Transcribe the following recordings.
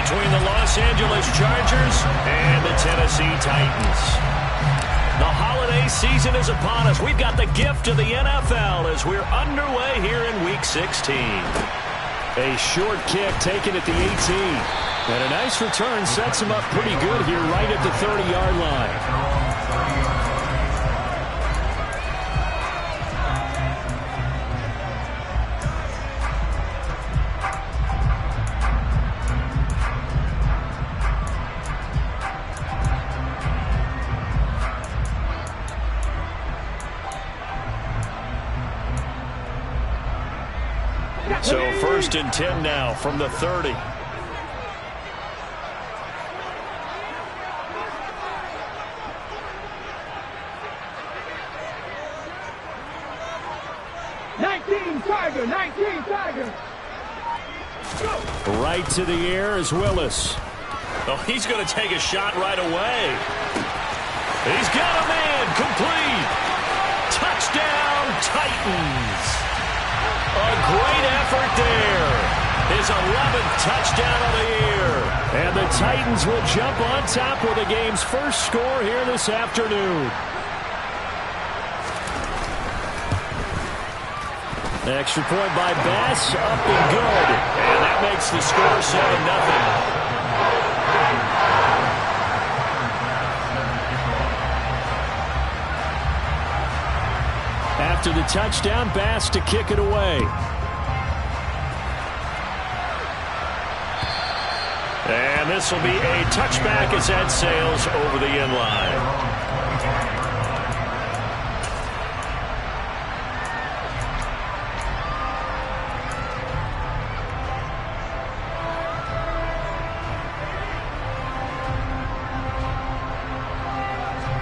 between the Los Angeles Chargers and the Tennessee Titans. The holiday season is upon us. We've got the gift of the NFL as we're underway here in Week 16. A short kick taken at the 18. And a nice return sets him up pretty good here right at the 30-yard line. So 1st and 10 now from the 30. Tiger. Right to the air is Willis. Oh, he's going to take a shot right away. He's got a man. Complete. Touchdown, Titans. A great effort there. His 11th touchdown of the year. And the Titans will jump on top with the game's first score here this afternoon. Extra point by Bass, up and good. And that makes the score 7-0. After the touchdown, Bass to kick it away. And this will be a touchback as that sails over the end line.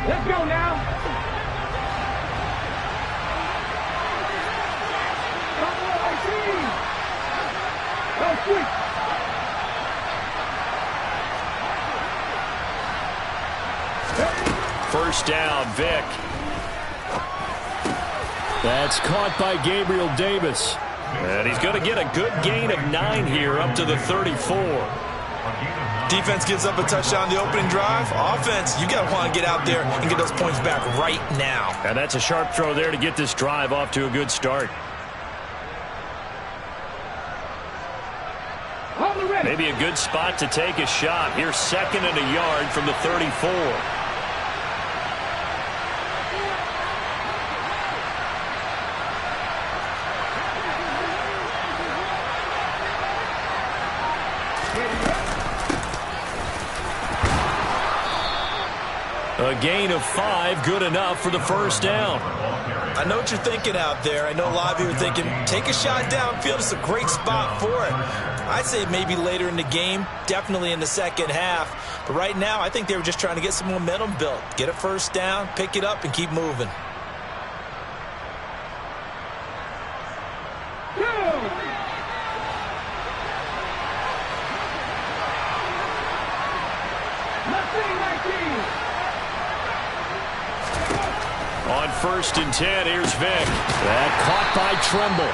Let's go now. First down, Vic. That's caught by Gabriel Davis. And he's going to get a good gain of 9 here up to the 34. Defense gives up a touchdown the opening drive. Offense, you got to want to get out there and get those points back right now. And that's a sharp throw there to get this drive off to a good start. Maybe a good spot to take a shot. Here's 2nd and a yard from the 34. A gain of 5, good enough for the first down. I know what you're thinking out there. I know a lot of you are thinking, take a shot downfield. It's a great spot for it. I'd say maybe later in the game, definitely in the second half. But right now, I think they were just trying to get some momentum built. Get a first down, pick it up, and keep moving. On 1st and 10, here's Vic. That caught by Tremble.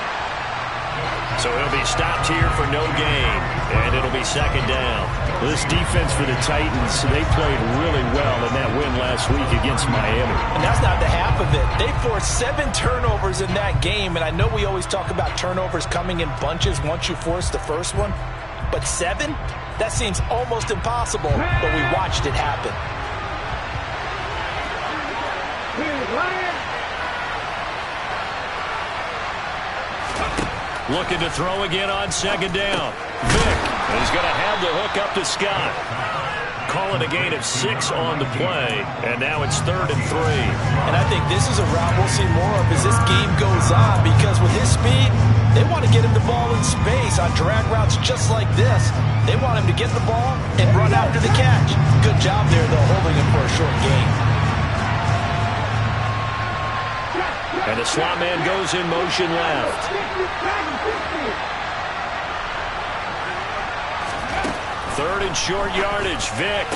So he'll be stopped here for no gain, and it'll be 2nd down. This defense for the Titans, they played really well in that win last week against Miami. And that's not the half of it. They forced 7 turnovers in that game, and I know we always talk about turnovers coming in bunches once you force the first one, but 7? That seems almost impossible, but we watched it happen. Looking to throw again on 2nd down. Vic, and he's going to have the hook up to Scott. Calling a gain of 6 on the play, and now it's 3rd and 3. And I think this is a route we'll see more of as this game goes on, because with his speed, they want to get him the ball in space on drag routes just like this. They want him to get the ball and run after the catch. Good job there, though, holding him for a short gain. And the slot man goes in motion left. Third and short yardage. Vic.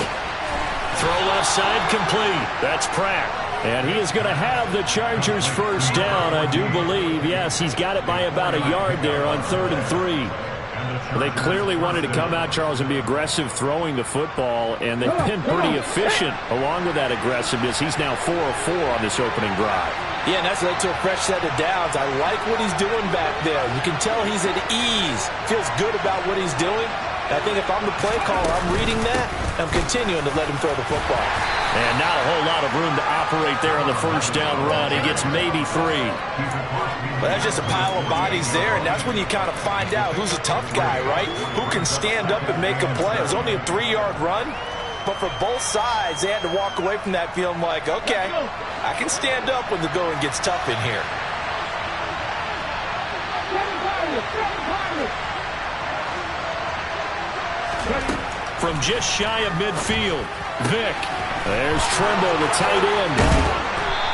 Throw left side complete. That's Pratt. And he is going to have the Chargers first down, I do believe. Yes, he's got it by about a yard there on 3rd and 3. Well, they clearly wanted to come out, Charles, and be aggressive throwing the football, and they've been pretty efficient along with that aggressiveness. He's now 4 of 4 on this opening drive. Yeah, and that's led to a fresh set of downs. I like what he's doing back there. You can tell he's at ease. Feels good about what he's doing. I think if I'm the play caller, I'm reading that, and I'm continuing to let him throw the football. And not a whole lot of room to operate there on the first down run. He gets maybe 3. But that's just a pile of bodies there, and that's when you kind of find out who's a tough guy, right? Who can stand up and make a play. It was only a 3-yard run, but for both sides, they had to walk away from that feeling like, okay, I can stand up when the going gets tough in here. From just shy of midfield, Vick. There's Trimble, the tight end.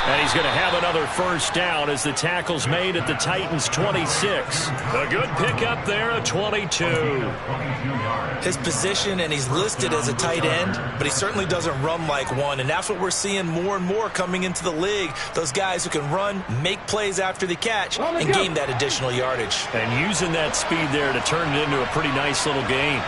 And he's going to have another first down as the tackle's made at the Titans' 26. A good pickup there, a 22. His position, and he's listed as a tight end, but he certainly doesn't run like one, and that's what we're seeing more and more coming into the league. Those guys who can run, make plays after the catch, and gain that additional yardage. And using that speed there to turn it into a pretty nice little game.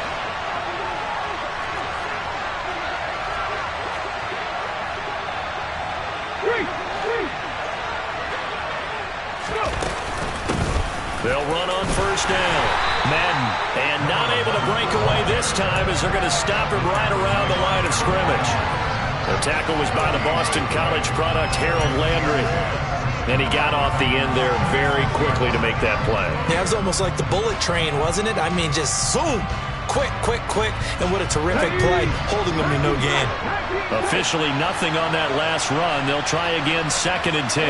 They'll run on first down. Madden, and not able to break away this time as they're going to stop him right around the line of scrimmage. The tackle was by the Boston College product, Harold Landry. And he got off the end there very quickly to make that play. Yeah, it was almost like the bullet train, wasn't it? I mean, just zoom. Quick, quick, quick. And what a terrific play, holding them to no gain. Officially nothing on that last run. They'll try again, 2nd and 10.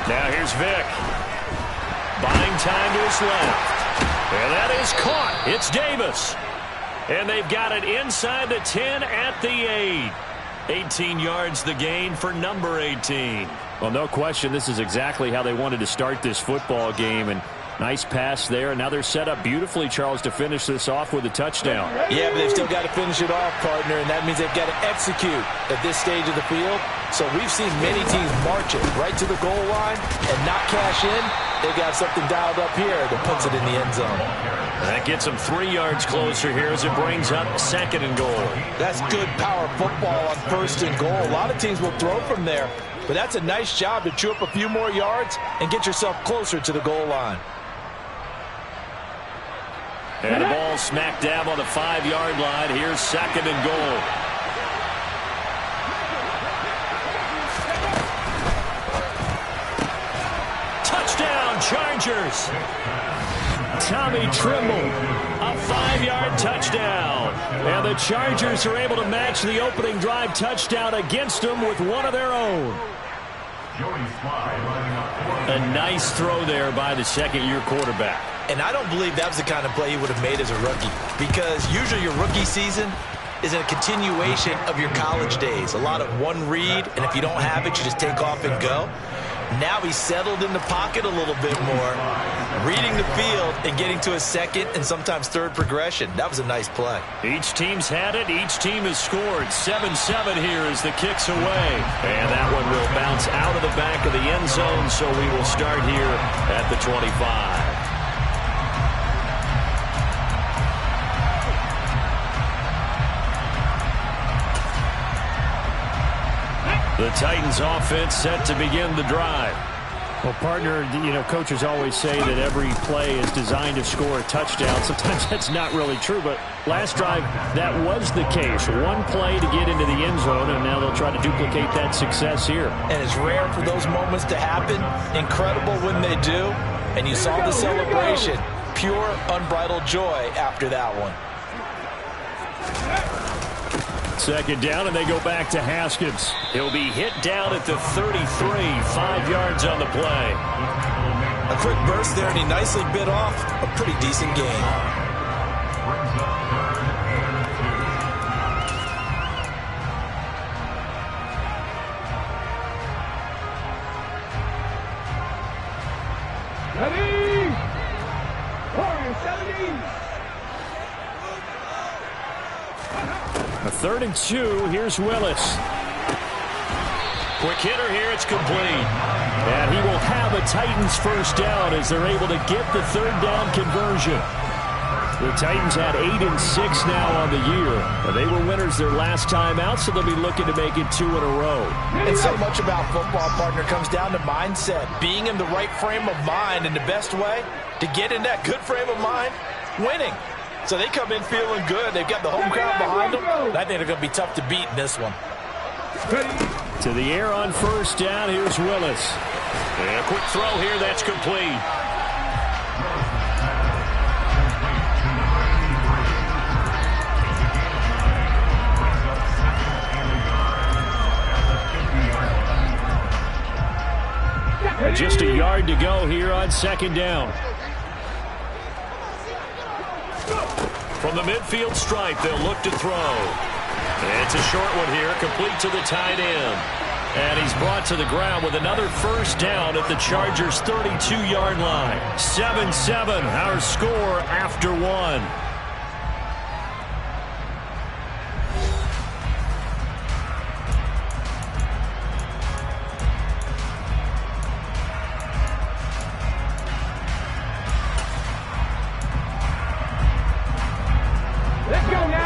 Now here's Vick. Buying time to his left. And that is caught. It's Davis. And they've got it inside the 10 at the 8. 18 yards the gain for number 18. Well, no question, this is exactly how they wanted to start this football game. And nice pass there. And now they're set up beautifully, Charles, to finish this off with a touchdown. Yeah, but they've still got to finish it off, partner, and that means they've got to execute at this stage of the field. So we've seen many teams march it right to the goal line and not cash in. They've got something dialed up here that puts it in the end zone. And that gets them 3 yards closer here as it brings up 2nd and goal. That's good power football on 1st and goal. A lot of teams will throw from there, but that's a nice job to chew up a few more yards and get yourself closer to the goal line. And the ball smack dab on the 5-yard line. Here's 2nd and goal. Touchdown, Chargers. Tommy Trimble, a 5-yard touchdown. And the Chargers are able to match the opening drive touchdown against them with one of their own. A nice throw there by the second-year quarterback. And I don't believe that was the kind of play he would have made as a rookie, because usually your rookie season is a continuation of your college days. A lot of one read, and if you don't have it, you just take off and go. Now he's settled in the pocket a little bit more, reading the field and getting to a second and sometimes third progression. That was a nice play. Each team's had it. Each team has scored. 7-7 here as the kick's away. And that one will bounce out of the back of the end zone, so we will start here at the 25. The Titans offense set to begin the drive. Well, partner, coaches always say that every play is designed to score a touchdown. Sometimes that's not really true, but last drive, that was the case. One play to get into the end zone, and now they'll try to duplicate that success here. And it's rare for those moments to happen. Incredible when they do. And you saw the celebration. Pure, unbridled joy after that one. 2nd down, and they go back to Haskins. He'll be hit down at the 33, 5 yards on the play. A quick burst there, and he nicely bit off a pretty decent gain. Ready? 4-17. A 3rd and 2. Here's Willis. Quick hitter here. It's complete. And he will have a Titans first down as they're able to get the third down conversion. The Titans had 8-6 now on the year. They were winners their last time out, so they'll be looking to make it 2 in a row. And so much about football, partner, comes down to mindset. Being in the right frame of mind, and the best way to get in that good frame of mind, winning. So they come in feeling good. They've got the home crowd behind them. I think they're going to be tough to beat in this one. To the air on first down. Here's Willis. And a quick throw here. That's complete. Just a yard to go here on second down. From the midfield stripe, they'll look to throw. It's a short one here, complete to the tight end. And he's brought to the ground with another first down at the Chargers' 32-yard line. 7-7, our score after one.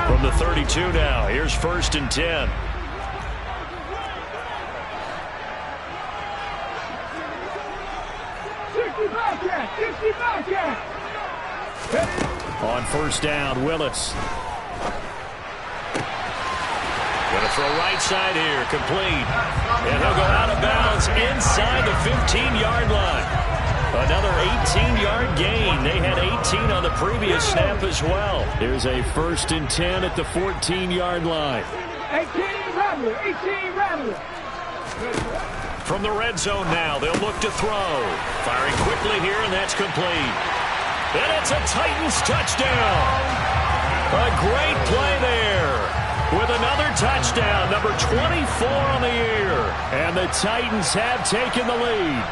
From the 32 now, here's 1st and 10. On first down, Willis. Going to throw right side here, complete. And he'll go out of bounds inside the 15-yard line. Another 18-yard gain. They had 18 on the previous snap as well. Here's a 1st and 10 at the 14-yard line. 18 Rattler. From the red zone now, they'll look to throw. Firing quickly here, and that's complete. And it's a Titans touchdown. A great play there with another touchdown, number 24 on the year. And the Titans have taken the lead.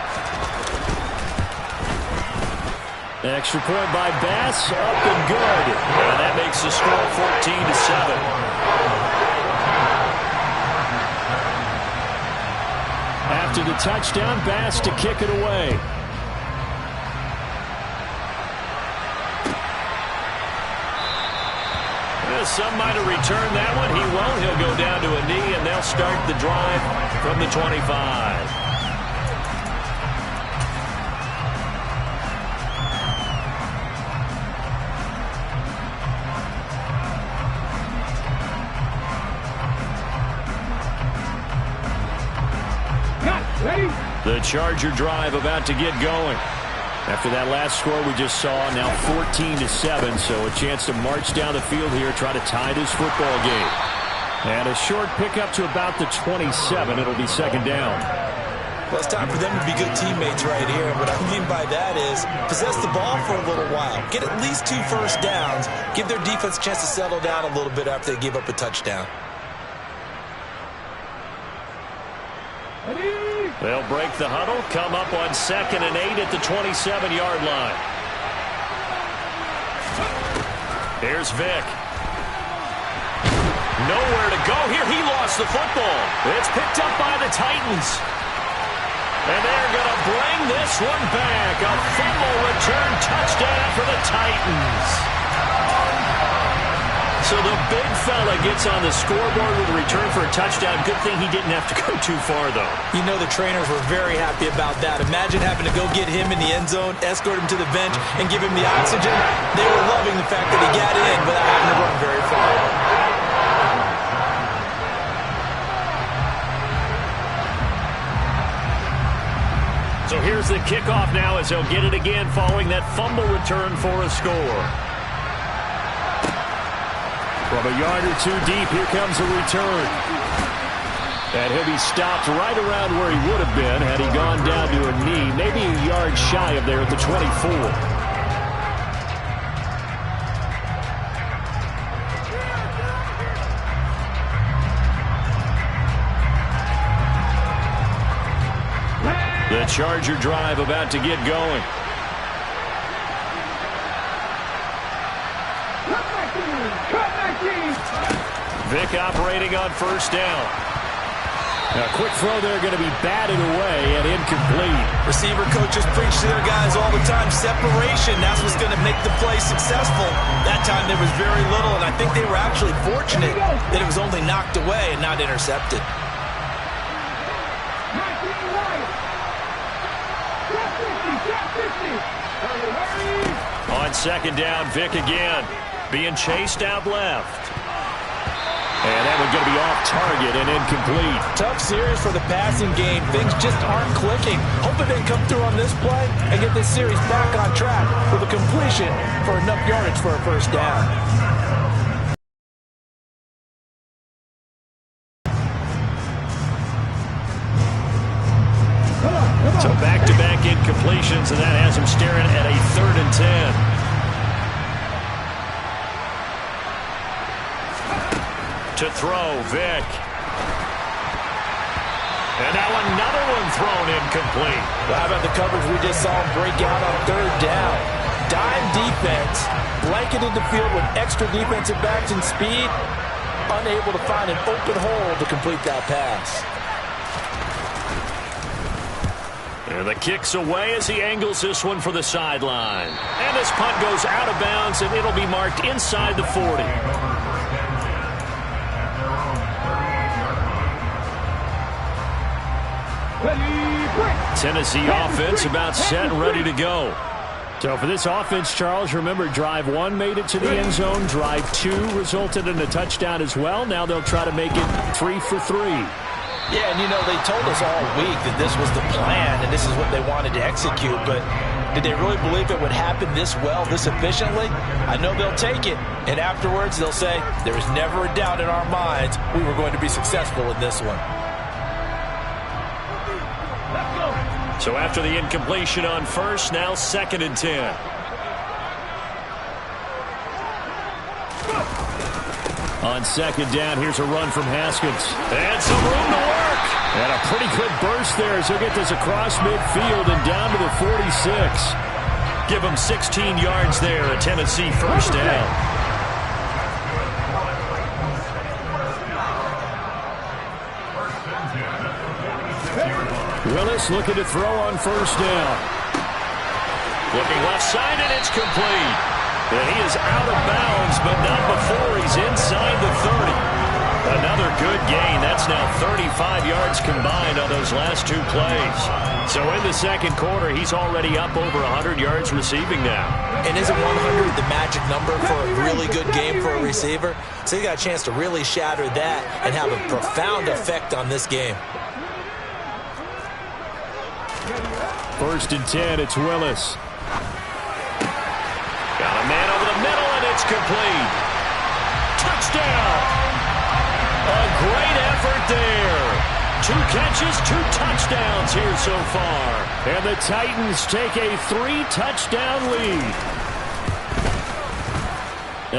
Extra point by Bass, up and good. And that makes the score 14-7. After the touchdown, Bass to kick it away. Some might have returned that one. He won't. He'll go down to a knee, and they'll start the drive from the 25. The Charger drive about to get going. After that last score we just saw, now 14-7, so a chance to march down the field here, try to tie this football game. And a short pickup to about the 27. It'll be second down. Well, it's time for them to be good teammates right here. What I mean by that is possess the ball for a little while. Get at least 2 first downs. Give their defense a chance to settle down a little bit after they give up a touchdown. They'll break the huddle, come up on 2nd and 8 at the 27-yard line. Here's Vick. Nowhere to go here. He lost the football. It's picked up by the Titans. And they're going to bring this one back. A fumble return touchdown for the Titans. So the big fella gets on the scoreboard with a return for a touchdown. Good thing he didn't have to go too far, though. You know the trainers were very happy about that. Imagine having to go get him in the end zone, escort him to the bench, and give him the oxygen. They were loving the fact that he got in without having to run very far. So here's the kickoff now as they'll get it again following that fumble return for a score. From a yard or 2 deep, here comes a return. And he'll be stopped right around where he would have been had he gone down to a knee, maybe a yard shy of there at the 24. The Charger drive about to get going. Cut back in. Vick operating on first down. A quick throw there going to be batted away and incomplete. Receiver coaches preach to their guys all the time, separation. That's what's going to make the play successful. That time there was very little, and I think they were actually fortunate that it was only knocked away and not intercepted. On second down, Vick again. Being chased out left. And that one's going to be off target and incomplete. Tough series for the passing game. Things just aren't clicking. Hoping they come through on this play and get this series back on track with a completion for enough yardage for a first down. So back-to-back incompletions, and that has him staring at a 3rd and 10. To throw, Vick. And now another one thrown incomplete. Well, how about the coverage we just saw him break out on 3rd down? Dime defense, blanketed the field with extra defensive backs and speed, unable to find an open hole to complete that pass. And the kick's away as he angles this one for the sideline. And this punt goes out of bounds, and it'll be marked inside the 40. Tennessee offense about set and ready to go. So for this offense, Charles, remember, drive 1 made it to the end zone. Drive 2 resulted in a touchdown as well. Now they'll try to make it 3 for 3. Yeah, and you know, they told us all week that this was the plan and this is what they wanted to execute, but did they really believe it would happen this well, this efficiently? I know they'll take it, and afterwards they'll say, there was never a doubt in our minds we were going to be successful in this one. So after the incompletion on first, now 2nd and 10. On second down, here's a run from Haskins. And some room to work. And a pretty good burst there as he'll get this across midfield and down to the 46. Give him 16 yards there, a Tennessee first down. Willis looking to throw on first down. Looking left side, and it's complete. And he is out of bounds, but not before he's inside the 30. Another good gain. That's now 35 yards combined on those last 2 plays. So in the second quarter, he's already up over 100 yards receiving now. And isn't 100 the magic number for a really good game for a receiver? So he got a chance to really shatter that and have a profound effect on this game. 1st and 10, it's Willis. Got a man over the middle, and it's complete. Touchdown! A great effort there. 2 catches, 2 touchdowns here so far. And the Titans take a 3-touchdown lead.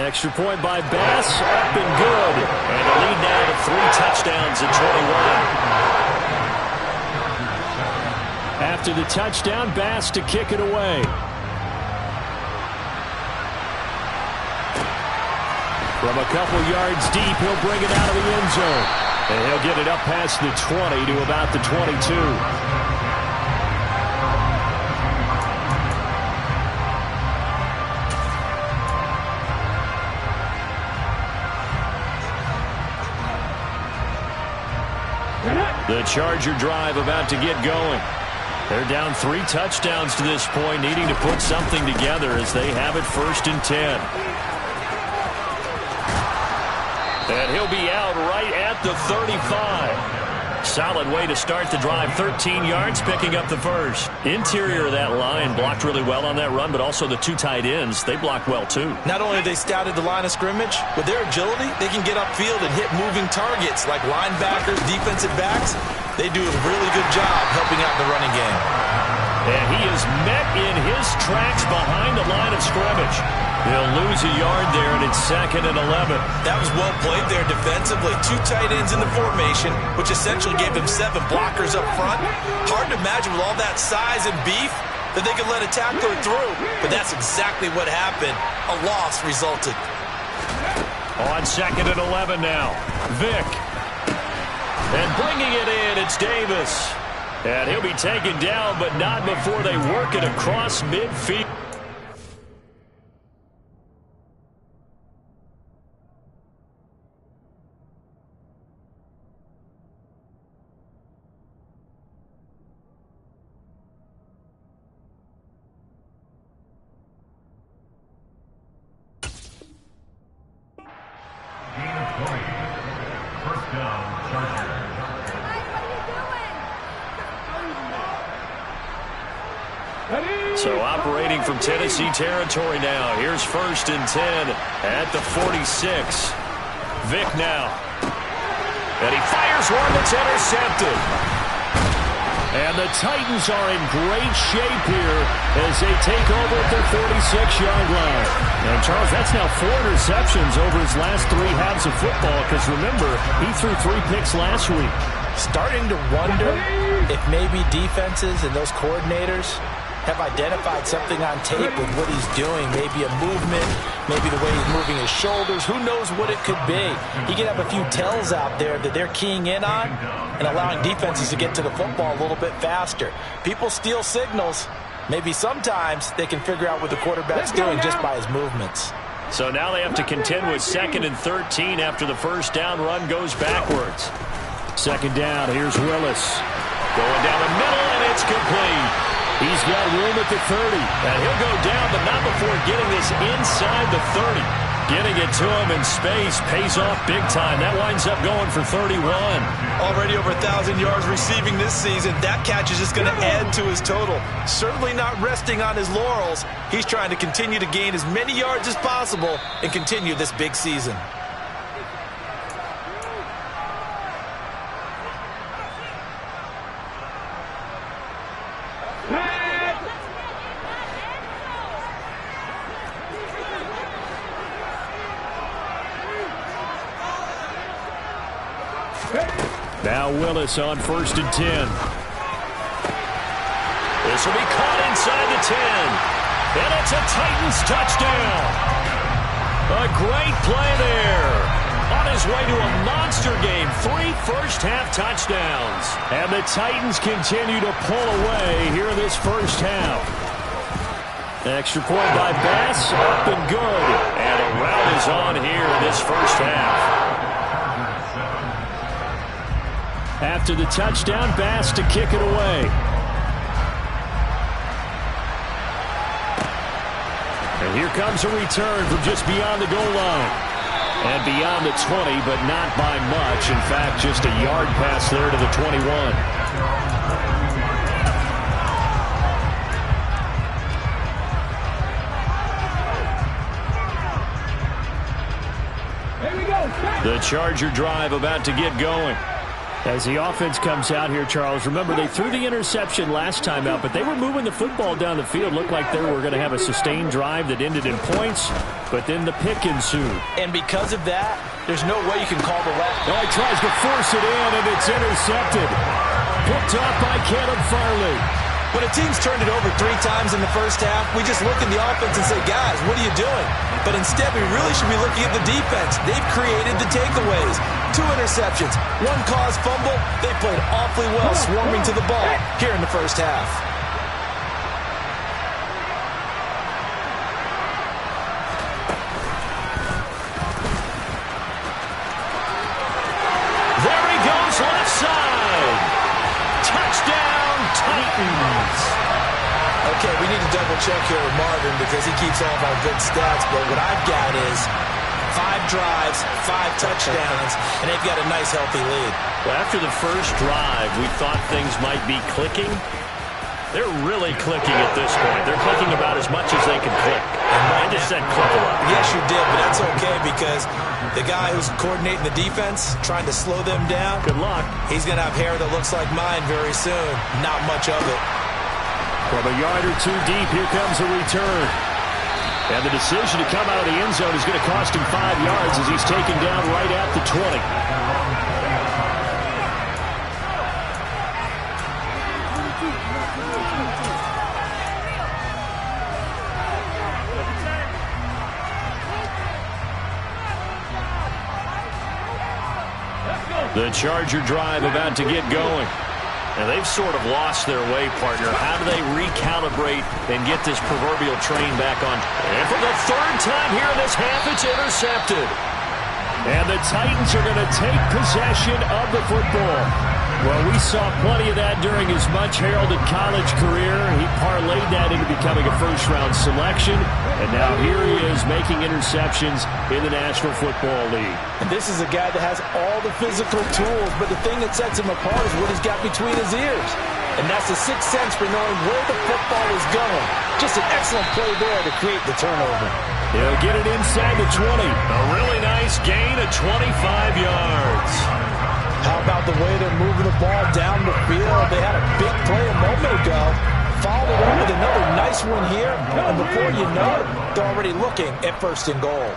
Extra point by Bass, up and good. And the lead now to 3 touchdowns at 21. After the touchdown, Bass to kick it away. From a couple yards deep, he'll bring it out of the end zone. And he'll get it up past the 20 to about the 22. The Charger drive about to get going. They're down 3 touchdowns to this point, needing to put something together as they have it 1st and 10. And he'll be out right at the 35. Solid way to start the drive. 13 yards, picking up the first. Interior of that line blocked really well on that run, but also the 2 tight ends, they blocked well too. Not only have they scouted the line of scrimmage, with their agility, they can get upfield and hit moving targets like linebackers, defensive backs. They do a really good job helping out the running game. And he is met in his tracks behind the line of scrimmage. He'll lose a yard there, and it's 2nd and 11. That was well played there defensively. 2 tight ends in the formation, which essentially gave them 7 blockers up front. Hard to imagine with all that size and beef that they could let a tackler through. But that's exactly what happened. A loss resulted. On 2nd and 11 now. Vick. And bringing it in, it's Davis. And he'll be taken down, but not before they work it across midfield. So operating from Tennessee territory now. Here's 1st and 10 at the 46. Vic now. And he fires one that's intercepted. And the Titans are in great shape here as they take over at their 46-yard line. And, Charles, that's now 4 interceptions over his last 3 halves of football because, remember, he threw 3 picks last week. Starting to wonder if maybe defenses and those coordinators have identified something on tape with what he's doing. Maybe a movement, maybe the way he's moving his shoulders. Who knows what it could be? He could have a few tells out there that they're keying in on and allowing defenses to get to the football a little bit faster. People steal signals. Maybe sometimes they can figure out what the quarterback's doing just by his movements. So now they have to contend with 2nd and 13 after the first down run goes backwards. 2nd down, here's Willis. Going down the middle, and it's complete. He's got room at the 30, and he'll go down, but not before getting this inside the 30. Getting it to him in space pays off big time. That winds up going for 31. Already over 1,000 yards receiving this season. That catch is just going to add to his total. Certainly not resting on his laurels. He's trying to continue to gain as many yards as possible and continue this big season. Now Willis on 1st and 10. This will be caught inside the 10. And it's a Titans touchdown. A great play there. On his way to a monster game. 3 first-half touchdowns. And the Titans continue to pull away here in this first half. Extra point by Bass. Up and good. And a rout is on here in this first half. After the touchdown, Bass to kick it away. And here comes a return from just beyond the goal line. And beyond the 20, but not by much. In fact, just a yard pass there to the 21. The Charger drive about to get going. As the offense comes out here, Charles, remember they threw the interception last time out, but they were moving the football down the field. Looked like they were going to have a sustained drive that ended in points, but then the pick ensued. And because of that, there's no way you can call the left. Oh, he tries to force it in, and it's intercepted. Picked off by Caleb Farley. When a team's turned it over 3 times in the first half, we just look at the offense and say, guys, what are you doing? But instead, we really should be looking at the defense. They've created the takeaways. 2 interceptions, 1 caused fumble. They played awfully well swarming to the ball here in the first half. There he goes, left side. Touchdown, Titans. Okay, we need to double check here with Marvin because he keeps all of our good stats, but what I've got is 5 drives, 5 touchdowns, and they've got a nice, healthy lead. Well, after the first drive, we thought things might be clicking. They're really clicking at this point. They're clicking about as much as they can click. I just said click a lot. Yes, you did, but that's okay because the guy who's coordinating the defense, trying to slow them down, good luck. He's going to have hair that looks like mine very soon. Not much of it. From a yard or 2 deep, here comes a return. And the decision to come out of the end zone is going to cost him 5 yards as he's taken down right at the 20. The Charger drive about to get going. And they've sort of lost their way, partner. How do they recalibrate and get this proverbial train back on? And for the third time here in this half, it's intercepted. And the Titans are going to take possession of the football. Well, we saw plenty of that during his much-heralded college career. He parlayed that into becoming a first-round selection. And now here he is making interceptions in the National Football League. And this is a guy that has all the physical tools, but the thing that sets him apart is what he's got between his ears. And that's the sixth sense for knowing where the football is going. Just an excellent play there to create the turnover. He'll get it inside the 20. A really nice gain of 25 yards. How about the way they're moving the ball down the field? They had a big play a moment ago. Followed it up with another nice one here. And before you know it, they're already looking at first and goal.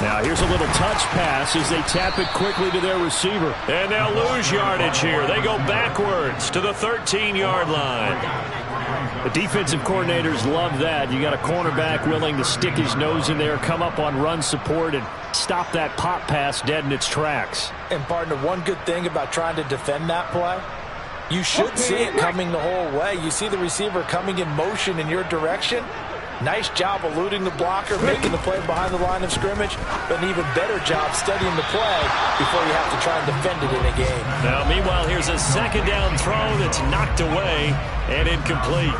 Now here's a little touch pass as they tap it quickly to their receiver. And they'll lose yardage here. They go backwards to the 13-yard line. The defensive coordinators love that. You got a cornerback willing to stick his nose in there, come up on run support, and stop that pop pass dead in its tracks. And, partner, one good thing about trying to defend that play, you should see it coming the whole way. You see the receiver coming in motion in your direction. Nice job eluding the blocker, making the play behind the line of scrimmage, but an even better job studying the play before you have to try and defend it in a game. Now, meanwhile, here's a second down throw that's knocked away and incomplete.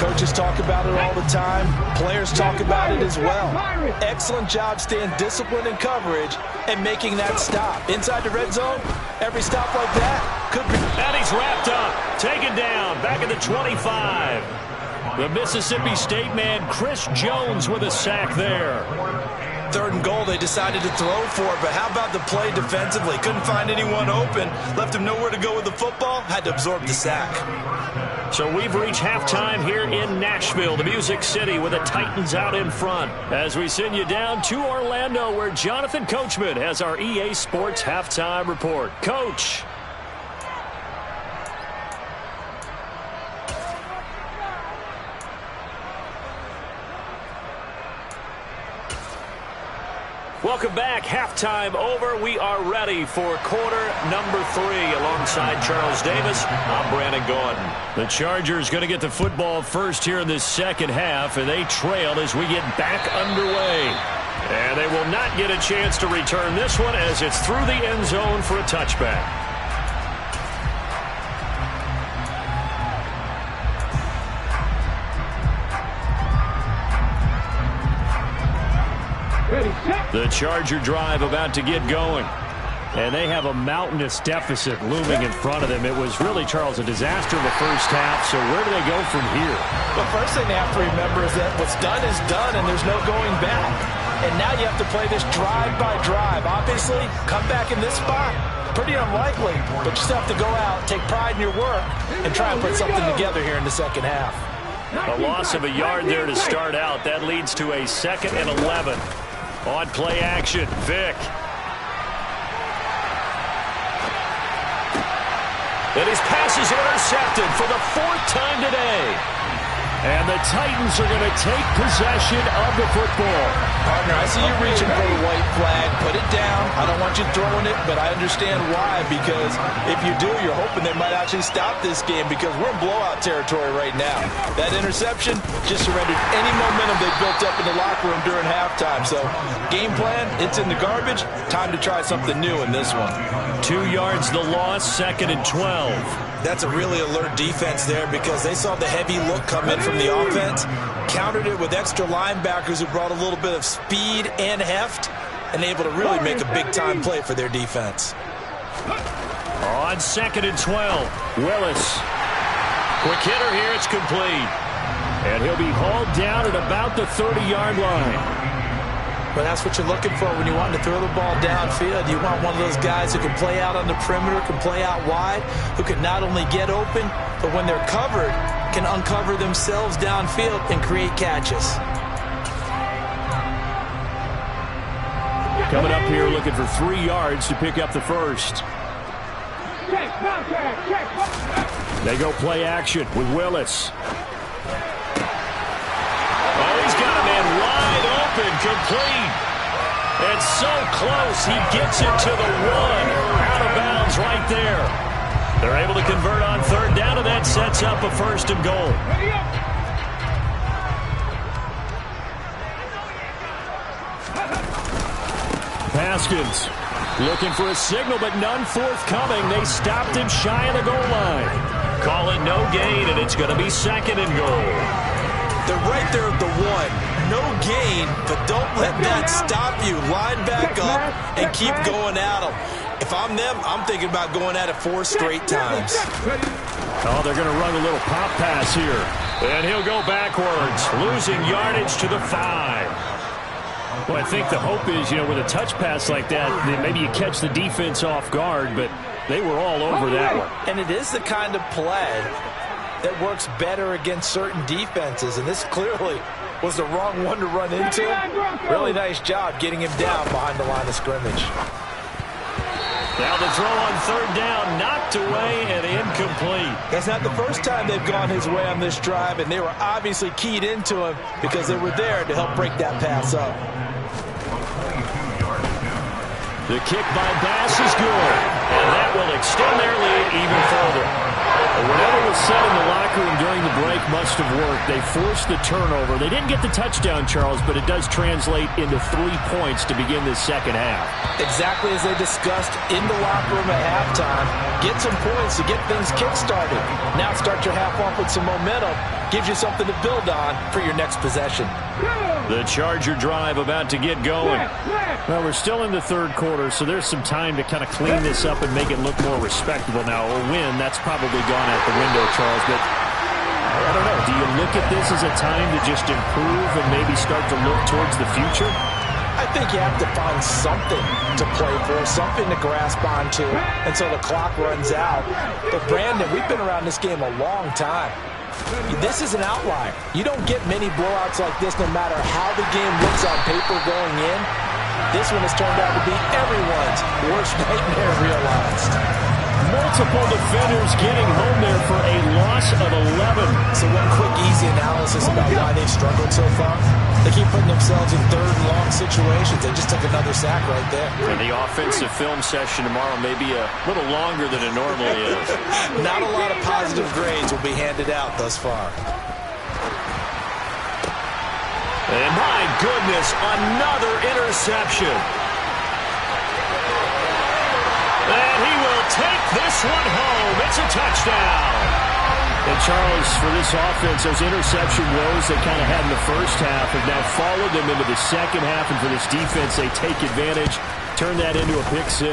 Coaches talk about it all the time. Players talk about it as well. Excellent job staying disciplined in coverage and making that stop. Inside the red zone, every stop like that could be. And he's wrapped up, taken down, back at the 25. The Mississippi State man, Chris Jones, with a sack there. Third and goal, they decided to throw for it, but how about the play defensively? Couldn't find anyone open, left him nowhere to go with the football, had to absorb the sack. So we've reached halftime here in Nashville, the Music City, with the Titans out in front. As we send you down to Orlando, where Jonathan Coachman has our EA Sports halftime report. Coach. Welcome back. Halftime over. We are ready for quarter number 3. Alongside Charles Davis, I'm Brandon Gordon. The Chargers going to get the football first here in this second half, and they trail as we get back underway. And they will not get a chance to return this one as it's through the end zone for a touchback. The Charger drive about to get going. And they have a mountainous deficit looming in front of them. It was really, Charles, a disaster in the first half. So where do they go from here? The first thing they have to remember is that what's done is done, and there's no going back. And now you have to play this drive by drive. Obviously, come back in this spot, pretty unlikely. But you still have to go out, take pride in your work, and try and put something together here in the second half. A loss of a yard there to start out. That leads to a 2nd and 11. On play action, Vick. And his pass is intercepted for the 4th time today. And the Titans are going to take possession of the football. Partner, I see you reaching for the white flag. Put it down. I don't want you throwing it, but I understand why. Because if you do, you're hoping they might actually stop this game because we're in blowout territory right now. That interception just surrendered any momentum they built up in the locker room during halftime. So, game plan, it's in the garbage. Time to try something new in this one. 2 yards the loss, 2nd and 12. That's a really alert defense there because they saw the heavy look come in from the offense, countered it with extra linebackers who brought a little bit of speed and heft, and able to really make a big-time play for their defense. On 2nd and 12, Willis. Quick hitter here, it's complete. And he'll be hauled down at about the 30-yard line. But that's what you're looking for when you want to throw the ball downfield. You want one of those guys who can play out on the perimeter, can play out wide, who can not only get open, but when they're covered, can uncover themselves downfield and create catches. Coming up here looking for 3 yards to pick up the first. They go play action with Willis. Oh, he's got a man wide open, complete. It's so close. He gets it to the 1. Out of bounds right there. They're able to convert on third down, and that sets up a first and goal. Haskins looking for a signal, but none forthcoming. They stopped him shy of the goal line. Call it no gain, and it's going to be second and goal. They're right there at the 1. No gain, but don't let that stop you. Line back up and keep going at them. If I'm them, I'm thinking about going at it 4 straight times. Oh, they're going to run a little pop pass here. And he'll go backwards, losing yardage to the 5. Well, I think the hope is, with a touch pass like that maybe you catch the defense off guard, but they were all over that one. And it is the kind of play that works better against certain defenses, and this clearly was the wrong one to run into him. Really nice job getting him down behind the line of scrimmage. Now the throw on third down, knocked away and incomplete. That's not the first time they've gone his way on this drive, and they were obviously keyed into him because they were there to help break that pass up. The kick by Bass is good, and that will extend their lead even further. Whatever was said in the locker room during the break must have worked. They forced the turnover. They didn't get the touchdown, Charles, but it does translate into 3 points to begin this second half. Exactly as they discussed in the locker room at halftime. Get some points to get things kick-started. Now start your half off with some momentum. Gives you something to build on for your next possession. The Charger drive about to get going. Well, we're still in the third quarter, so there's some time to kind of clean this up and make it look more respectable. Now, a win, that's probably gone out the window, Charles, but I don't know. Do you look at this as a time to just improve and maybe start to look towards the future? I think you have to find something to play for, something to grasp onto until the clock runs out. But, Brandon, we've been around this game a long time. This is an outlier. You don't get many blowouts like this no matter how the game looks on paper going in. This one has turned out to be everyone's worst nightmare realized. Multiple defenders getting home there for a loss of 11. So one quick, easy analysis about why they've struggled so far. They keep putting themselves in third and long situations. They just took another sack right there. And the offensive film session tomorrow may be a little longer than it normally is. Not a lot of positive grades will be handed out thus far. And my goodness, another interception. And he will take this one home. It's a touchdown. And Charles, for this offense, those interception woes they kind of had in the first half have now followed them into the second half. And for this defense, they take advantage, turn that into a pick 6.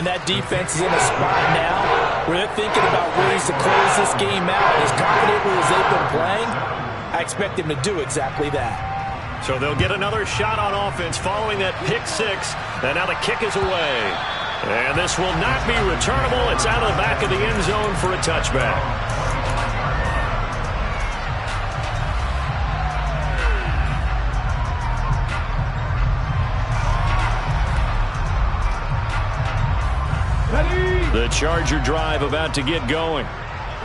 And that defense is in a spot now where they're thinking about ways to close this game out. As confidently as they've been playing, I expect them to do exactly that. So they'll get another shot on offense following that pick 6. And now the kick is away. And this will not be returnable. It's out of the back of the end zone for a touchback. The Charger drive about to get going.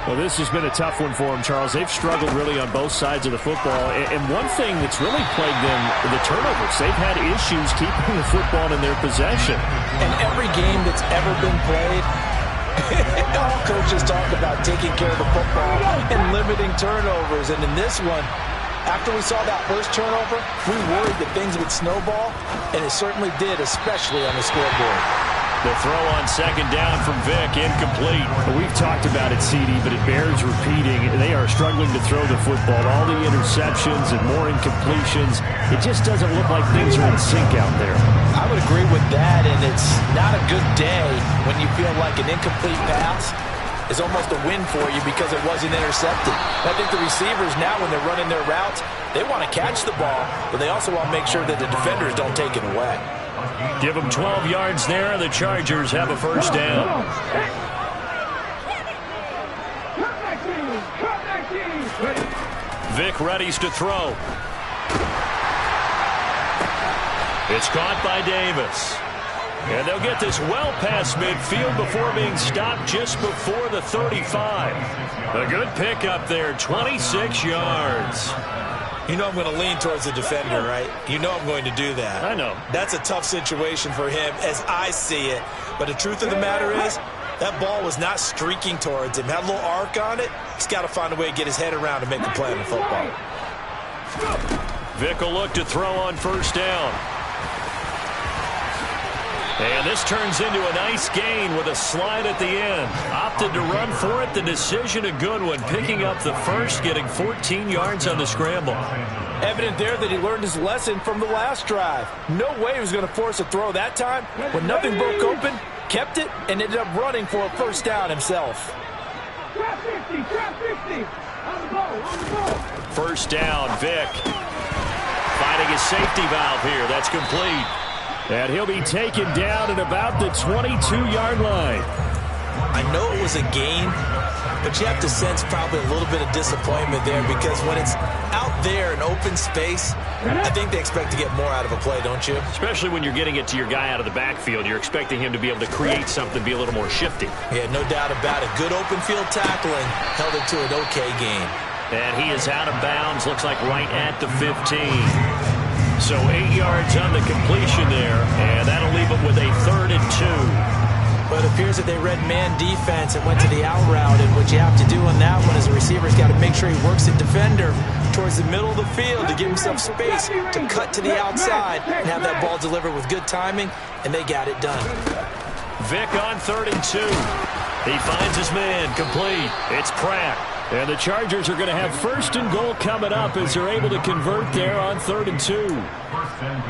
Well, this has been a tough one for them, Charles. They've struggled really on both sides of the football. And one thing that's really plagued them, the turnovers. They've had issues keeping the football in their possession. And every game that's ever been played, all coaches talk about taking care of the football and limiting turnovers. And in this one, after we saw that first turnover, we worried that things would snowball, and it certainly did, especially on the scoreboard. The throw on second down from Vic, incomplete. We've talked about it, CD, but it bears repeating. They are struggling to throw the football. All the interceptions and more incompletions. It just doesn't look like things are in sync out there. I would agree with that, and it's not a good day when you feel like an incomplete pass is almost a win for you because it wasn't intercepted. I think the receivers now, when they're running their routes, they want to catch the ball, but they also want to make sure that the defenders don't take it away. Give them 12 yards there, and the Chargers have a first down. Vic readies to throw. It's caught by Davis. And they'll get this well past midfield before being stopped just before the 35. A good pickup there, 26 yards. You know I'm going to lean towards the defender, right? You know I'm going to do that. I know. That's a tough situation for him as I see it. But the truth of the matter is, that ball was not streaking towards him. Had a little arc on it. He's got to find a way to get his head around and make a play on the football. Vic will look to throw on first down. And this turns into a nice gain with a slide at the end. Opted to run for it. The decision a good one. Picking up the first, getting 14 yards on the scramble. Evident there that he learned his lesson from the last drive. No way he was going to force a throw that time. When nothing broke open, kept it, and ended up running for a first down himself. Trap 50, trap 50. On the ball, on the ball. First down, Vic. Finding his safety valve here. That's complete. And he'll be taken down at about the 22-yard line. I know it was a gain, but you have to sense probably a little bit of disappointment there because when it's out there in open space, I think they expect to get more out of a play, don't you? Especially when you're getting it to your guy out of the backfield. You're expecting him to be able to create something, be a little more shifty. Yeah, no doubt about it. Good open field tackling held it to an okay gain. And he is out of bounds, looks like right at the 15. So 8 yards on the completion there, and that'll leave it with a 3rd and 2. But it appears that they read man defense and went to the out route, and what you have to do on that one as a receiver's got to make sure he works the defender towards the middle of the field to give himself space to cut to the outside and have that ball delivered with good timing, and they got it done. Vic on 3rd and 2. He finds his man complete. It's Pratt. And the Chargers are going to have 1st and goal coming up as they're able to convert there on 3rd and 2.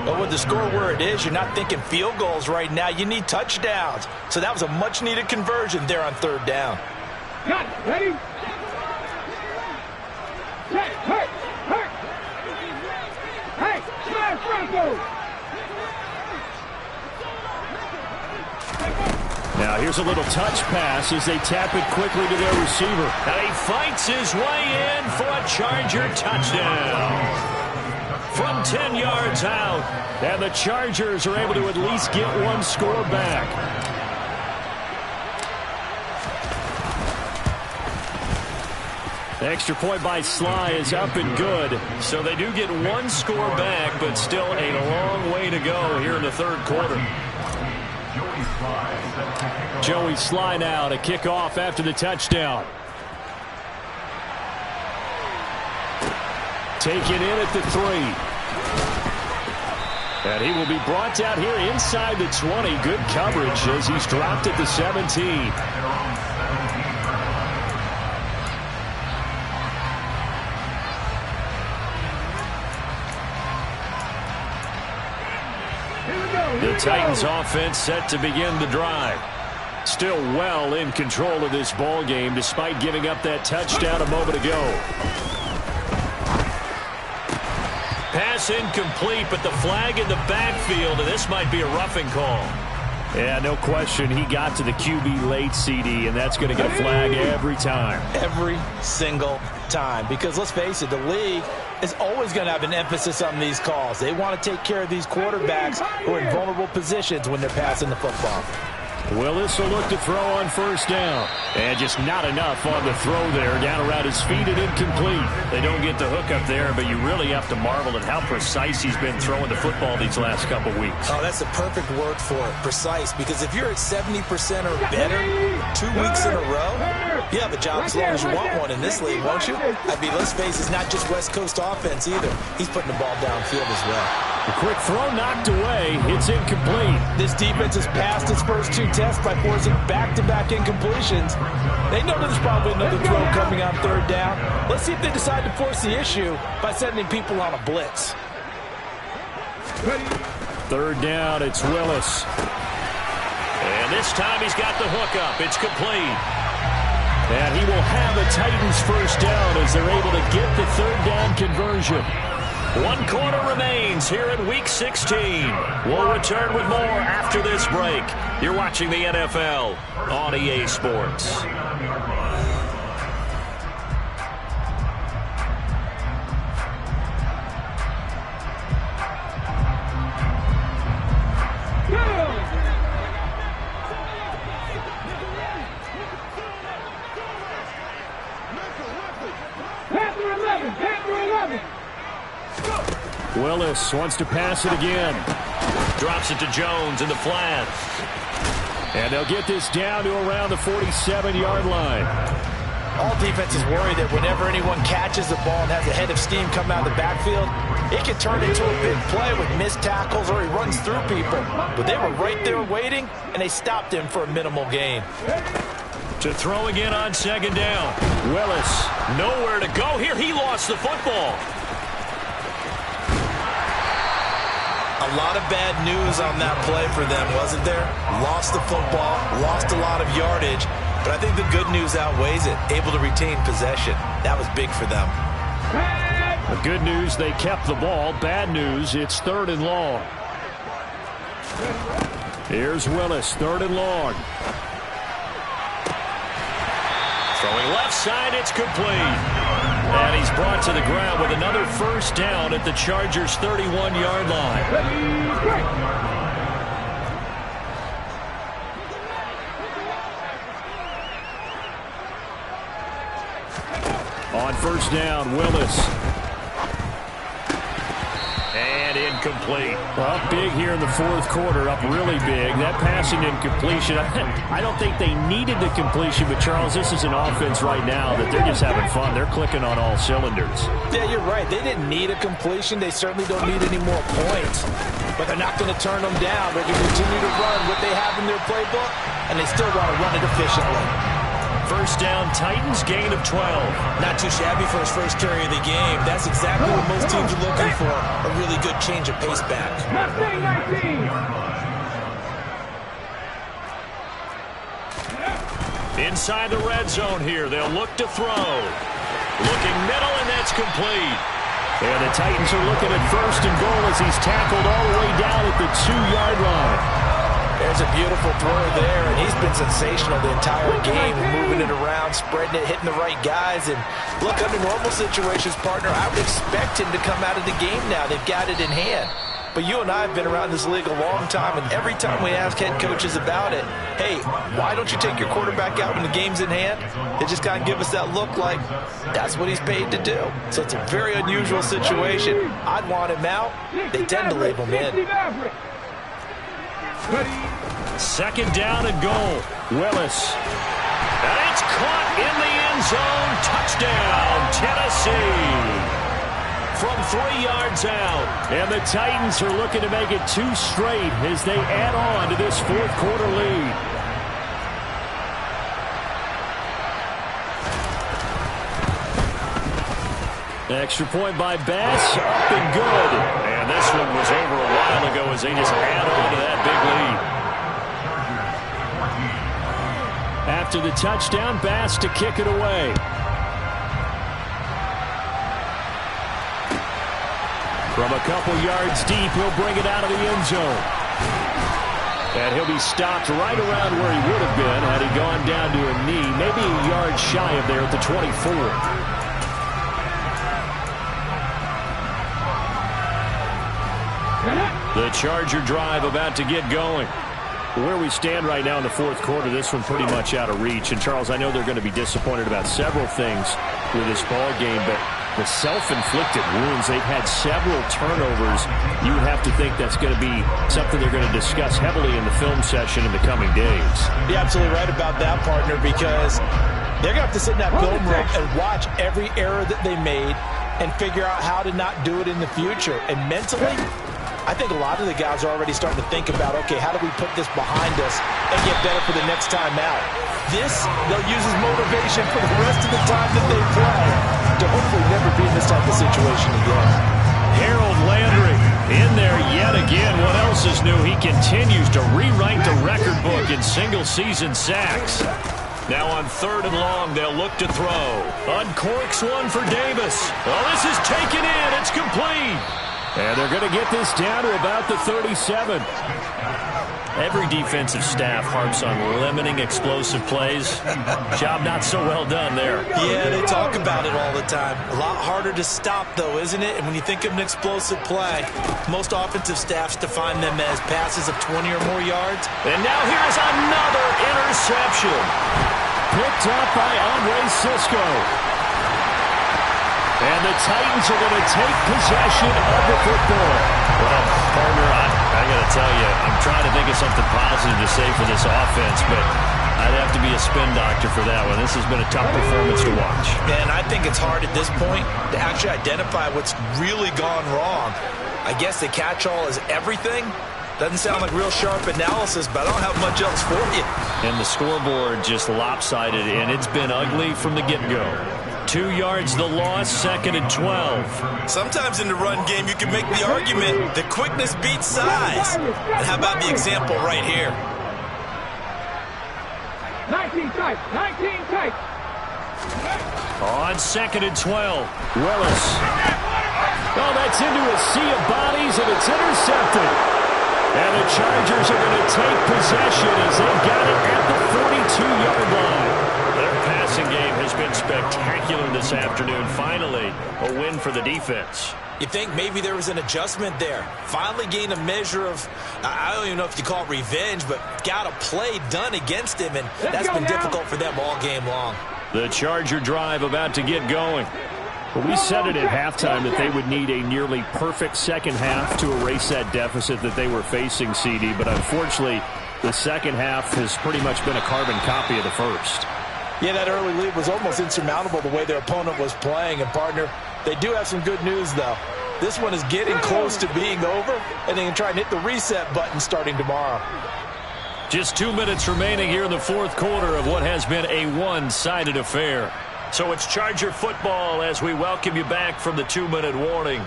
But with the score where it is, you're not thinking field goals right now. You need touchdowns. So that was a much-needed conversion there on 3rd down. Got it. Ready? Set. Hurt. Hurt. Hey, smash Bronco. Now here's a little touch pass as they tap it quickly to their receiver. And he fights his way in for a Charger touchdown. From 10 yards out. And the Chargers are able to at least get one score back. Extra point by Sly is up and good. So they do get one score back, but still a long way to go here in the 3rd quarter. Joey Sly now to kick off after the touchdown. Taken in at the 3. And he will be brought down here inside the 20. Good coverage as he's dropped at the 17. The Titans offense set to begin the drive. Still well in control of this ball game despite giving up that touchdown a moment ago. Pass incomplete, but the flag in the backfield, and this might be a roughing call. Yeah, no question. He got to the QB late, CD, and that's going to get a flag every time. Every single time. Because let's face it, the league is always going to have an emphasis on these calls. They want to take care of these quarterbacks who are in vulnerable positions when they're passing the football. Willis will look to throw on first down. And just not enough on the throw there. Down around his feet and incomplete. They don't get the hook up there, but you really have to marvel at how precise he's been throwing the football these last couple weeks. Oh, that's the perfect word for it, precise. Because if you're at 70% or better 2 weeks in a row, you have a job as long as you want one in this league, won't you? I mean, let's face it, it's not just West Coast offense either. He's putting the ball downfield as well. A quick throw knocked away. It's incomplete. This defense has passed its first 2 tests by forcing back-to-back incompletions. They know there's probably another throw coming on 3rd down. Let's see if they decide to force the issue by sending people on a blitz. 3rd down, it's Willis. And this time he's got the hook up. It's complete. And he will have a Titans first down as they're able to get the 3rd down conversion. 1 quarter remains here in Week 16. We'll return with more after this break. You're watching the NFL on EA Sports. Panther 11, Panther 11. Willis wants to pass it again. Drops it to Jones in the flat. And they'll get this down to around the 47-yard line. All defenses worry that whenever anyone catches the ball and has a head of steam come out of the backfield, it can turn into a big play with missed tackles or he runs through people. But they were right there waiting, and they stopped him for a minimal gain. To throw again on second down. Willis, nowhere to go here. He lost the football. A lot of bad news on that play for them, wasn't there? Lost the football, lost a lot of yardage, but I think the good news outweighs it. Able to retain possession. That was big for them. The good news, they kept the ball. Bad news, it's 3rd and long. Here's Willis, 3rd and long. Throwing left side, it's complete. And he's brought to the ground with another first down at the Chargers' 31-yard line. On first down, Willis. And incomplete. Up big here in the 4th quarter, up really big. That passing incompletion, I don't think they needed the completion, but Charles, this is an offense right now that they're just having fun. They're clicking on all cylinders. Yeah, you're right. They didn't need a completion. They certainly don't need any more points. But they're not going to turn them down. They're going to continue to run what they have in their playbook, and they still want to run it efficiently. First down, Titans, gain of 12. Not too shabby for his first carry of the game. That's exactly what most teams are looking for, a really good change of pace back. Inside the red zone here, they'll look to throw. Looking middle, and that's complete. And the Titans are looking at 1st and goal as he's tackled all the way down at the 2-yard line. There's a beautiful throw there, and he's been sensational the entire game, moving it around, spreading it, hitting the right guys. And look, under normal situations, partner, I would expect him to come out of the game now. They've got it in hand. But you and I have been around this league a long time, and every time we ask head coaches about it, hey, why don't you take your quarterback out when the game's in hand? They just kind of give us that look like that's what he's paid to do. So it's a very unusual situation. I'd want him out. They tend to leave him in. Second down and goal. Willis. And it's caught in the end zone. Touchdown, Tennessee. From 3 yards out. And the Titans are looking to make it 2 straight as they add on to this 4th quarter lead. Extra point by Bass, up and good. And this one was over a while ago as they just add on to that big lead. After the touchdown, Bass to kick it away. From a couple yards deep, he'll bring it out of the end zone. And he'll be stopped right around where he would have been had he gone down to a knee, maybe a yard shy of there at the 24. The Charger drive about to get going. Where we stand right now in the 4th quarter, this one pretty much out of reach. And, Charles, I know they're going to be disappointed about several things with this ball game, but the self-inflicted wounds, they've had several turnovers. You would have to think that's going to be something they're going to discuss heavily in the film session in the coming days. You're absolutely right about that, partner, because they're going to have to sit in that film room and watch every error that they made and figure out how to not do it in the future. And mentally, I think a lot of the guys are already starting to think about, okay, how do we put this behind us and get better for the next time out? This, they'll use as motivation for the rest of the time that they play to hopefully never be in this type of situation again. Harold Landry in there yet again. What else is new? He continues to rewrite the record book in single-season sacks. Now on 3rd and long, they'll look to throw. Uncorks one for Davis. Oh, this is taken in. It's complete. And they're going to get this down to about the 37. Every defensive staff harps on limiting explosive plays. Job not so well done there. Yeah, they talk about it all the time. A lot harder to stop, though, isn't it? And when you think of an explosive play, most offensive staffs define them as passes of 20 or more yards. And now here's another interception. Picked up by Andre Sisco. And the Titans are going to take possession of the football. Well, partner, I got to tell you, I'm trying to think of something positive to say for this offense, but I'd have to be a spin doctor for that one. This has been a tough performance to watch. And I think it's hard at this point to actually identify what's really gone wrong. I guess the catch-all is everything. Doesn't sound like real sharp analysis, but I don't have much else for you. And the scoreboard just lopsided, and it's been ugly from the get-go. 2 yards the loss, 2nd and 12. Sometimes in the run game, you can make the argument that quickness beats size. And how about the example right here? 19 tight, 19 tight. On 2nd and 12, Willis. Oh, that's into a sea of bodies, and it's intercepted. And the Chargers are going to take possession as they've got it at the 42-yard line. Their passing game has been spectacular this afternoon. Finally, a win for the defense. You think maybe there was an adjustment there. Finally gained a measure of, I don't even know if you call it revenge, but got a play done against him, and that's been difficult for them all game long. The Charger drive about to get going. Well, we said it at halftime that they would need a nearly perfect second half to erase that deficit that they were facing, CD, but unfortunately, the second half has pretty much been a carbon copy of the first. Yeah, that early lead was almost insurmountable the way their opponent was playing. And, partner, they do have some good news, though. This one is getting close to being over, and they can try and hit the reset button starting tomorrow. Just 2 minutes remaining here in the fourth quarter of what has been a one-sided affair. So it's Charger football as we welcome you back from the 2-minute warning.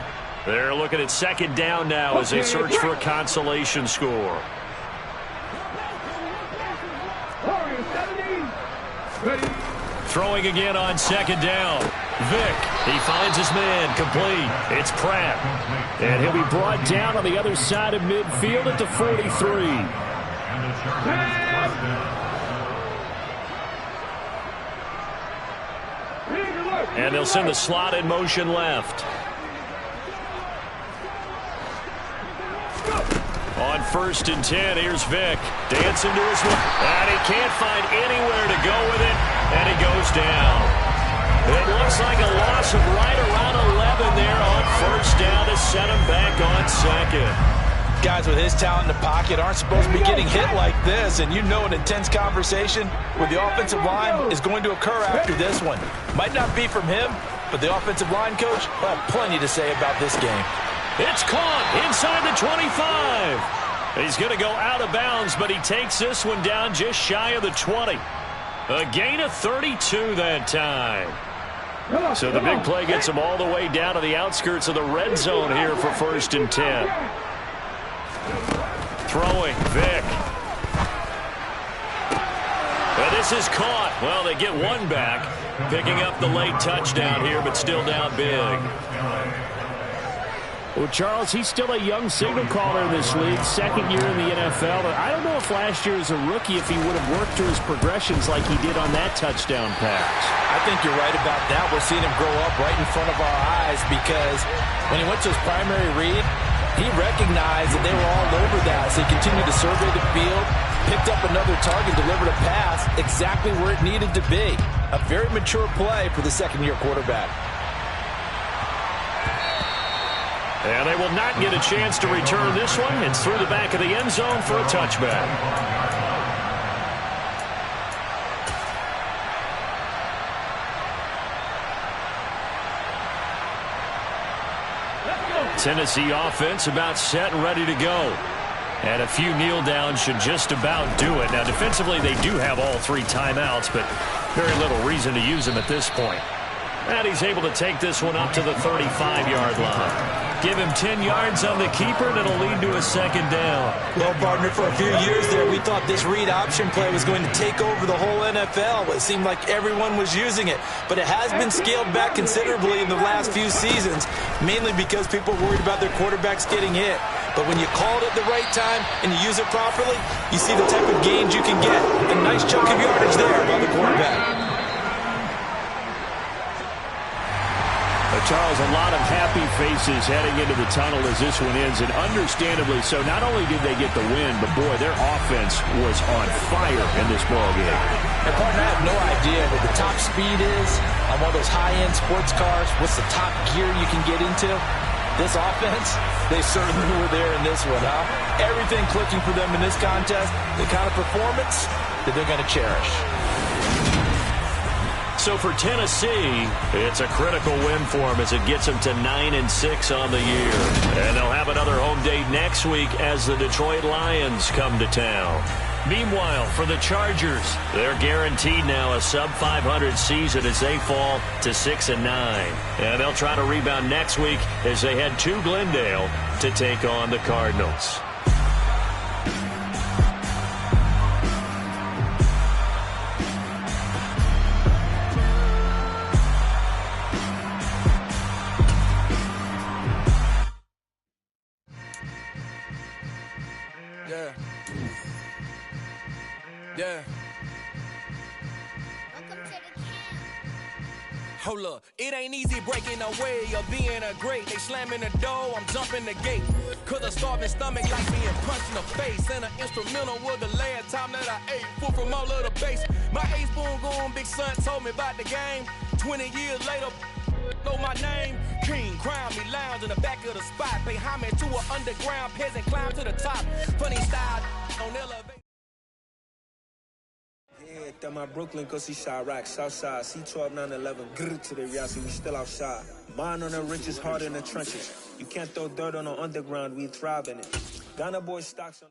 They're looking at second down now as they search for a consolation score. Throwing again on second down. Vick, he finds his man, complete. It's Pratt. And he'll be brought down on the other side of midfield at the 43. And they'll send the slot in motion left. On 1st and 10, here's Vick. Dancing to his one. And he can't find anywhere to go with it. And he goes down. It looks like a loss of right around 11 there on 1st down to set him back on 2nd. Guys with his talent in the pocket aren't supposed to be getting hit like this. And you know an intense conversation with the offensive line is going to occur after this one. Might not be from him, but the offensive line coach will have plenty to say about this game. It's caught inside the 25. He's going to go out of bounds, but he takes this one down just shy of the 20. A gain of 32 that time. So the big play gets him all the way down to the outskirts of the red zone here for 1st and 10. Throwing, Vick. Well, this is caught. Well, they get one back, picking up the late touchdown here, but still down big. Well, Charles, he's still a young signal caller in this league, 2nd year in the NFL. I don't know if last year as a rookie, if he would have worked through his progressions like he did on that touchdown pass. I think you're right about that. We're seeing him grow up right in front of our eyes because when he went to his primary read, he recognized that they were all over that. So he continued to survey the field, picked up another target, delivered a pass exactly where it needed to be. A very mature play for the second-year quarterback. And they will not get a chance to return this one. It's through the back of the end zone for a touchback. Tennessee offense about set and ready to go. And a few kneel downs should just about do it. Now, defensively, they do have all 3 timeouts, but very little reason to use them at this point. And he's able to take this one up to the 35-yard line. Give him 10 yards on the keeper, and it'll lead to a second down. Well, partner, for a few years there, we thought this read option play was going to take over the whole NFL. It seemed like everyone was using it. But it has been scaled back considerably in the last few seasons, mainly because people are worried about their quarterbacks getting hit. But when you call it at the right time and you use it properly, you see the type of gains you can get. A nice chunk of yardage there by the quarterback. A Charles, a lot of happy faces heading into the tunnel as this one ends, and understandably so. Not only did they get the win, but, boy, their offense was on fire in this ballgame. And, partner, I have no idea what the top speed is on one of those high-end sports cars. What's the top gear you can get into? This offense, they certainly were there in this one, huh? Everything clicking for them in this contest, the kind of performance that they're going to cherish. So for Tennessee, it's a critical win for them as it gets them to 9-6 on the year. And they'll have another home date next week as the Detroit Lions come to town. Meanwhile, for the Chargers, they're guaranteed now a sub-500 season as they fall to 6-9. And they'll try to rebound next week as they head to Glendale to take on the Cardinals. Yeah. Hold up, it ain't easy breaking away or being a great. They slamming the door, I'm jumping the gate. Cause a starving stomach like being punched in the face. And an instrumental was the last time that I ate. Food from all of the base. My ace boom goon, big son told me about the game. 20 years later, know my name. King, crown me, lounge in the back of the spot. Pay homage to an underground peasant, climb to the top. Funny style on elevation. Yeah, that my Brooklyn, cause he shot rock, Southside, C12, 911, grrr to the Riasi, we still outside. Mine on the richest, hard in the trenches. You can't throw dirt on the underground, we thrive in it. Ghana boy stocks on.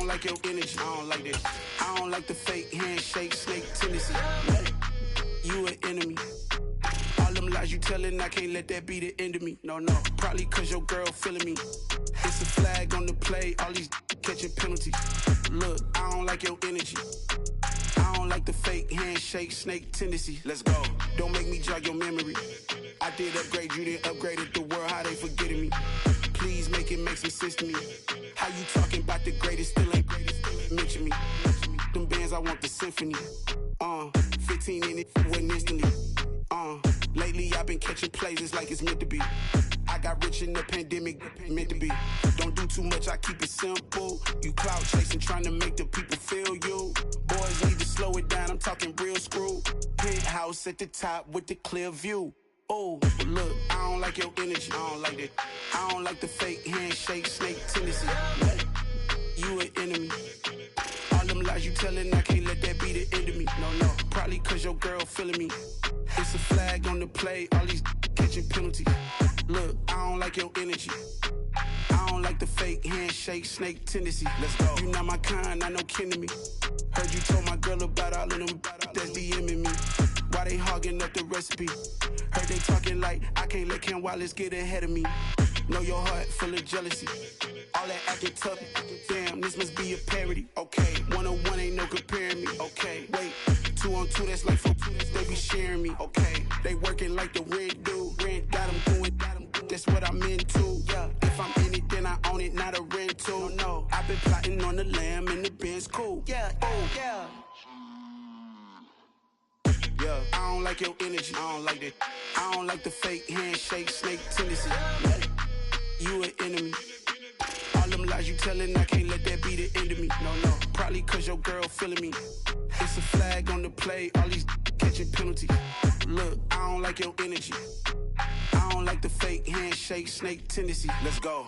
Like your energy, I don't like that. I don't like the fake handshake, snake tendency. You an enemy. All them lies you telling, I can't let that be the end of me. No, probably cause your girl feeling me. It's a flag on the play, all these catching penalties. Look, I don't like your energy. I don't like the fake handshake, snake tendency. Let's go. Don't make me jog your memory. I did upgrade, you didn't upgrade it. The world, how they forgetting me. Please make it make some sense to me. How you talking about the greatest, still ain't greatest, mention me. Them bands, I want the symphony. 15 in it, went instantly. Lately I've been catching plays, it's like it's meant to be. I got rich in the pandemic, meant to be. Don't do too much, I keep it simple. You clout chasing, trying to make the people feel you. Boys need to slow it down, I'm talking real screw. Penthouse at the top with the clear view. Oh, look, I don't like your energy. I don't like that. I don't like the fake handshake, snake tendency. You an enemy. All them lies you telling, I can't let that be the end of me. No, probably cause your girl feeling me. It's a flag on the play, all these catching penalties. Look, I don't like your energy. I don't like the fake handshake, snake tendency. Let's go. You not my kind, I know kin to me. Heard you told my girl about all of them that's DMing me. Why they hogging up the recipe? Heard they talking like I can't let Ken Wallace get ahead of me. Know your heart full of jealousy. All that acting tough, damn, this must be a parody. Okay, 1-on-1 ain't no comparing me. Okay, wait, 2-on-2, that's like 4-2, they be sharing me. Okay, they working like the rent do. Rent got them going, that's what I'm into. Yeah, if I'm in it, then I own it, not a rental. No, I've been plotting on the lamb and the Benz cool. Yeah, oh, yeah. Yeah, I don't like your energy. I don't like that. I don't like the fake handshake, snake tendency. You an enemy. All them lies you telling, I can't let that be the end of me. No, probably cause your girl feeling me. It's a flag on the play, all these catching penalties. Look, I don't like your energy. I don't like the fake handshake, snake tendency. Let's go.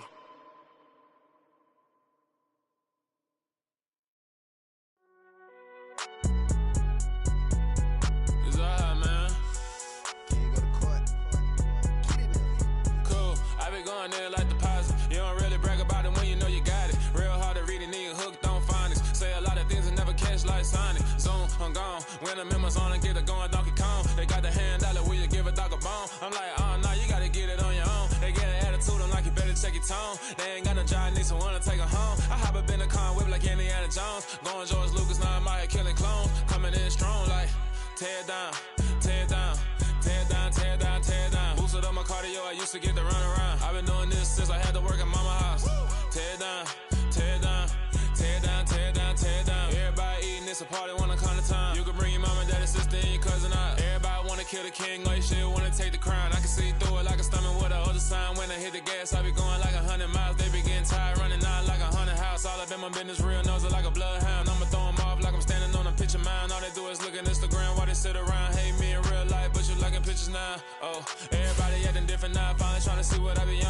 Going there like deposit. You don't really brag about it when you know you got it. Real hard to read a nigga hooked on phonics. Say a lot of things and never catch like Sonic. Zoom, I'm gone. When the members on and get it going Donkey Kong. They got the hand dollar, will you give a dog a bone? I'm like, oh no, you gotta get it on your own. They get an attitude, I'm like, you better check your tone. They ain't got no job, need someone to take her home. I hop up in the car, whip like Indiana Jones. Going George Lucas, now I'm out here killing clones. Coming in strong like tear it down, tear it down, tear it down, tear it down, tear it down. Boosted up my cardio, I used to get to run around. I've been doing this since I had to work at mama house. Tear it down, tear it down, tear it down, tear it down, tear it down. Everybody eating, it's a party, wanna come to time. You can bring your mama, daddy, sister, and your cousin out. Everybody wanna kill the king, or you shit wanna take the crown. I can see through it like a stomach with a other sign. When I hit the gas, I be going like 100 miles. They be getting tired, running out like 100 house. All up in my business, real nose like a bloodhound. I'ma throw them off like I'm standing on a picture mound. All they do is look at Instagram while they sit around. Hate me in real life, but you liking pictures now. Oh, everybody acting different now. Finally trying to see what I be